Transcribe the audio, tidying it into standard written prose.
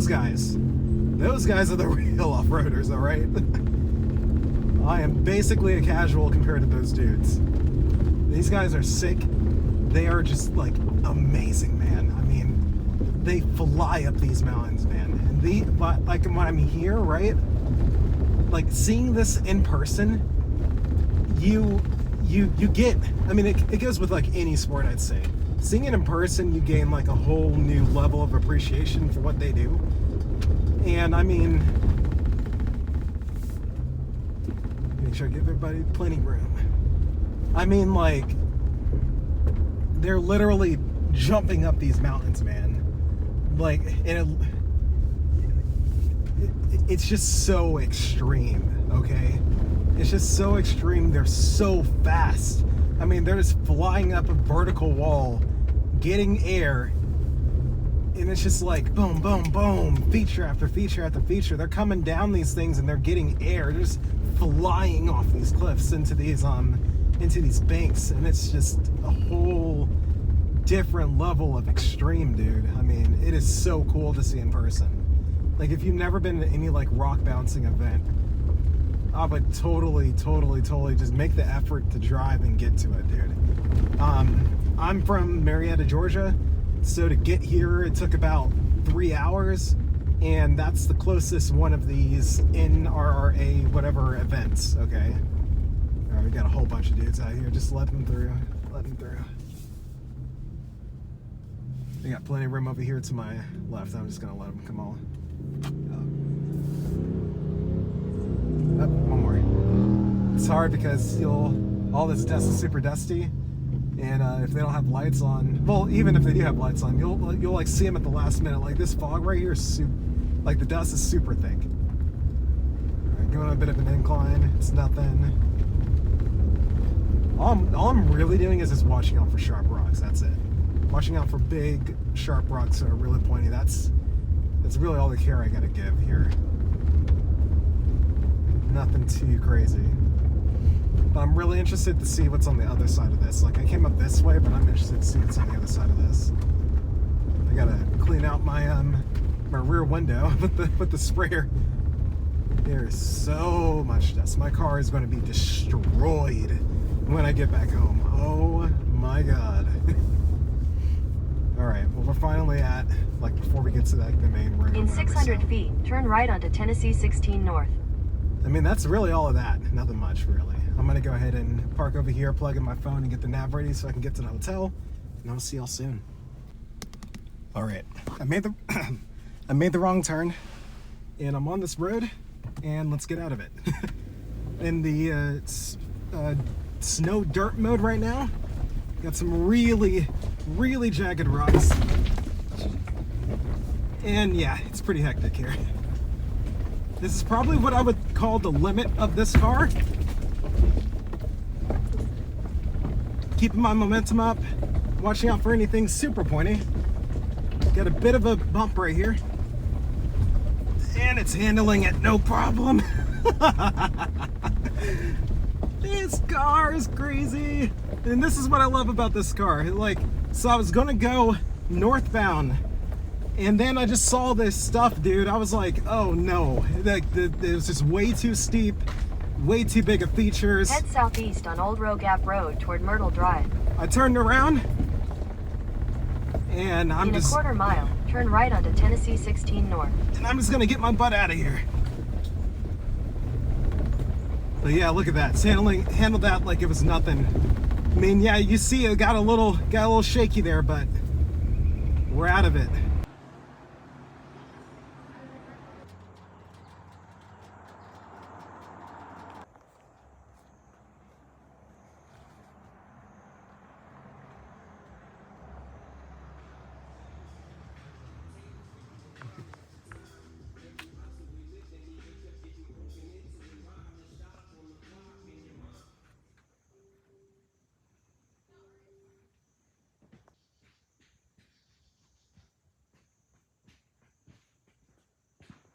those guys are the real off-roaders, all right? I am basically a casual compared to those dudes. These guys are sick. They are just, like, amazing, man. I mean, they fly up these mountains, man. And like, when I'm here, right? Like, seeing this in person, you get, I mean, it goes with, like, any sport, I'd say. Seeing it in person, you gain, like, a whole new level of appreciation for what they do. And, I mean, make sure I give everybody plenty of room. I mean, like, they're literally jumping up these mountains, man. Like, and it's just so extreme, okay? It's just so extreme. They're so fast. I mean, they're just flying up a vertical wall, getting air, and it's just like boom, boom, boom, feature after feature after feature. They're coming down these things and they're getting air. They're just flying off these cliffs into these banks, and it's just a whole different level of extreme, dude. I mean, it is so cool to see in person. Like, if you've never been to any like rock bouncing event, I would totally just make the effort to drive and get to it, dude. I'm from Marietta, Georgia, so to get here it took about 3 hours, and that's the closest one of these NRRA whatever events, okay? All right, we got a whole bunch of dudes out here. Just let them through. We got plenty of room over here to my left. I'm just gonna let them come on. Oh, one more. It's hard because all this dust is super dusty, and if they don't have lights on, well, even if they do have lights on, you'll like see them at the last minute. Like this fog right here is like the dust is super thick. All right, going on a bit of an incline. It's nothing. All I'm really doing is just watching out for sharp rocks. That's it. Watching out for big, sharp rocks that are really pointy. That's really all the care I gotta give here. Nothing too crazy. But I'm really interested to see what's on the other side of this. Like, I came up this way, but I'm interested to see what's on the other side of this. I gotta clean out my rear window with the sprayer. There's so much dust. My car is going to be destroyed when I get back home. Oh my god. Alright, well, we're finally at, like, before we get to the main room. In 600 feet, turn right onto Tennessee 16 North. I mean, that's really all of that. Nothing much, really. I'm going to go ahead and park over here, plug in my phone, and get the nav ready so I can get to the hotel. And I'll see y'all soon. Alright, I made the wrong turn, and I'm on this road, and let's get out of it. In the snow dirt mode right now. Got some really jagged rocks. And yeah, it's pretty hectic here. This is probably what I would call the limit of this car. Keeping my momentum up, watching out for anything super pointy. Got a bit of a bump right here. And it's handling it no problem. This car is crazy. And this is what I love about this car. Like, so I was gonna go northbound, and then I just saw this stuff, dude. I was like, oh no. Like, it was just way too steep, way too big of features. Head southeast on Old Row Gap Road toward Myrtle Drive. I turned around, and In a quarter mile, turn right onto Tennessee 16 North. And I'm just gonna get my butt out of here. But yeah, look at that. It's handled that like it was nothing. I mean, yeah, you see it got a little shaky there, but we're out of it.